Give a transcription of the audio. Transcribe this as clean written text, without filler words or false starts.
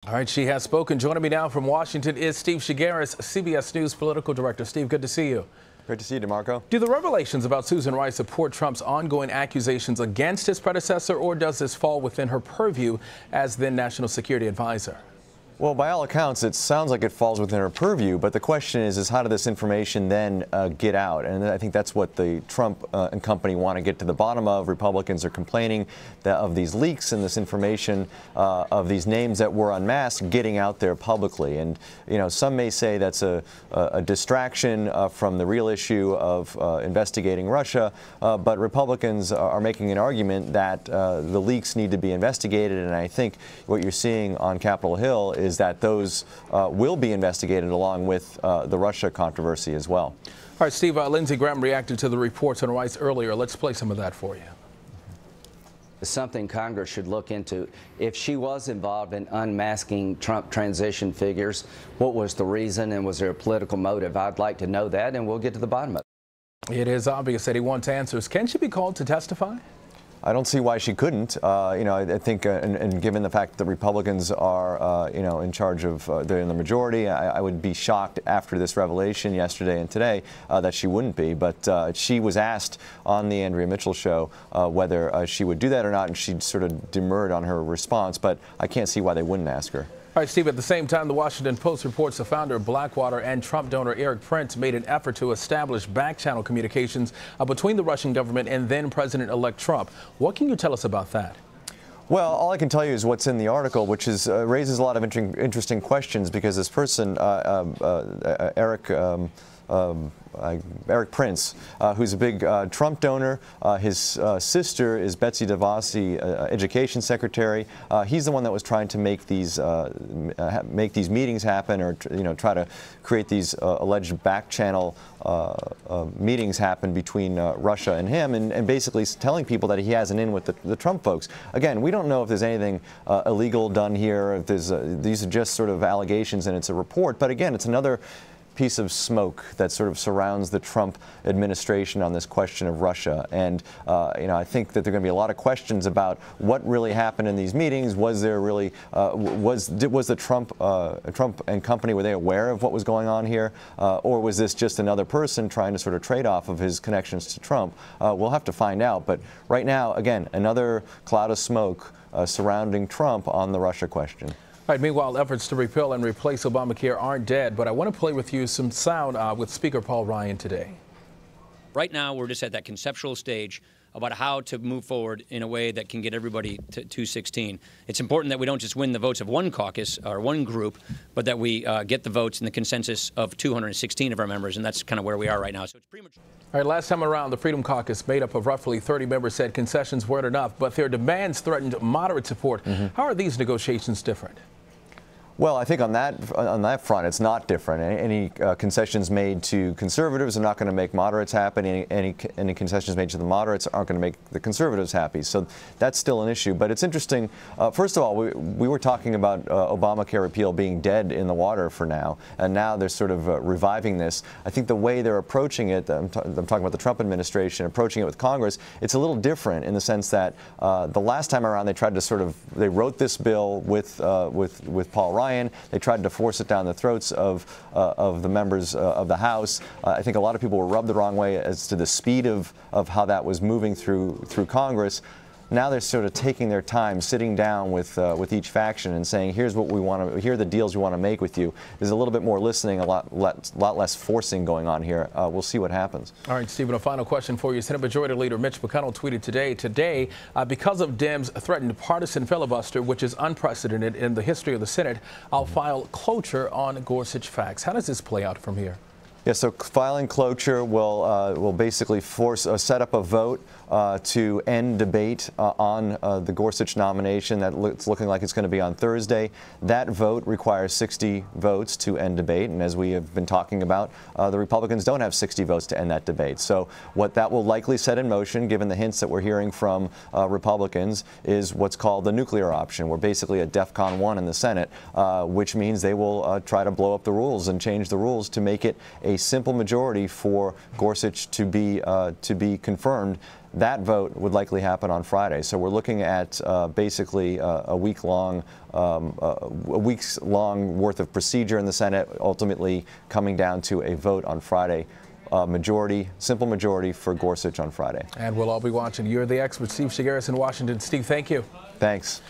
All right, she has spoken. Joining me now from Washington is Steve Shigaris, CBS News political director. Steve, good to see you. Great to see you, DeMarco. Do the revelations about Susan Rice support Trump's ongoing accusations against his predecessor, or does this fall within her purview as then National Security Advisor? Well, by all accounts, it sounds like it falls within her purview, but the question is how did this information then get out? And I think that's what the Trump and company want to get to the bottom of. Republicans are complaining of these leaks and this information of these names that were unmasked getting out there publicly. And, you know, some may say that's a distraction from the real issue of investigating Russia, but Republicans are making an argument that the leaks need to be investigated. And I think what you're seeing on Capitol Hill is that those will be investigated along with the Russia controversy as well. All right, Steve, Lindsey Graham reacted to the reports on Rice earlier. Let's play some of that for you. Something Congress should look into. If she was involved in unmasking Trump transition figures, what was the reason and was there a political motive? I'd like to know that, and we'll get to the bottom of it. It is obvious that he wants answers. Can she be called to testify? I don't see why she couldn't. You know, I think, and given the fact that Republicans are, you know, in charge of, they're in the majority, I would be shocked after this revelation yesterday and today that she wouldn't be. But she was asked on the Andrea Mitchell show whether she would do that or not, and she sort of demurred on her response. But I can't see why they wouldn't ask her. All right, Steve, at the same time, the Washington Post reports the founder of Blackwater and Trump donor Erik Prince made an effort to establish back-channel communications between the Russian government and then President-elect Trump. What can you tell us about that? Well, all I can tell you is what's in the article, which is raises a lot of interesting questions because this person, Erik Prince, who's a big Trump donor. His sister is Betsy DeVos, education secretary. He's the one that was trying to make these meetings happen, or try to create these alleged back-channel meetings happen between Russia and him, and basically telling people that he has an in with the Trump folks. Again, we don't know if there's anything illegal done here. If there's these are just sort of allegations, and it's a report. But again, it's another piece of smoke that sort of surrounds the Trump administration on this question of Russia. And I think that there are going to be a lot of questions about what really happened in these meetings. Was there really was the Trump and company, were they aware of what was going on here, or was this just another person trying to sort of trade off of his connections to Trump? We'll have to find out. But right now, again, another cloud of smoke surrounding Trump on the Russia question. All right, meanwhile, efforts to repeal and replace Obamacare aren't dead, but I want to play with you some sound with Speaker Paul Ryan today. Right now, we're just at that conceptual stage about how to move forward in a way that can get everybody to 216. It's important that we don't just win the votes of one caucus or one group, but that we get the votes and the consensus of 216 of our members, and that's kind of where we are right now. So it's pretty much. All right, last time around, the Freedom Caucus, made up of roughly 30 members, said concessions weren't enough, but their demands threatened moderate support. How are these negotiations different? Well, I think on that front, it's not different. Any concessions made to conservatives are not going to make moderates happy. Any concessions made to the moderates aren't going to make the conservatives happy. So that's still an issue. But it's interesting. First of all, we were talking about Obamacare repeal being dead in the water for now, and now they're sort of reviving this. I think the way they're approaching it, I'm talking about the Trump administration approaching it with Congress, it's a little different in the sense that the last time around they tried to they wrote this bill with Paul Ryan. They tried to force it down the throats of the members of the House. I think a lot of people were rubbed the wrong way as to the speed of how that was moving through Congress. Now they're sort of taking their time, sitting down with each faction and saying, here's what we want to, here are the deals we want to make with you. There's a little bit more listening, a lot less forcing going on here. We'll see what happens. All right, Stephen, a final question for you. Senate Majority Leader Mitch McConnell tweeted today, because of Dems' threatened partisan filibuster, which is unprecedented in the history of the Senate, I'll file cloture on Gorsuch facts. How does this play out from here? Yeah, so filing cloture will basically set up a vote to end debate on the Gorsuch nomination. It's looking like it's going to be on Thursday. That vote requires 60 votes to end debate, and as we have been talking about, the Republicans don't have 60 votes to end that debate. So what that will likely set in motion, given the hints that we're hearing from Republicans, is what's called the nuclear option. We're basically at DEFCON 1 in the Senate, which means they will try to blow up the rules and change the rules to make it a simple majority for Gorsuch to be confirmed, that vote would likely happen on Friday. So we're looking at basically a week's long worth of procedure in the Senate, ultimately coming down to a vote on Friday. Simple majority for Gorsuch on Friday. And we'll all be watching. You're the expert, Steve Chigueras in Washington. Steve, thank you. Thanks.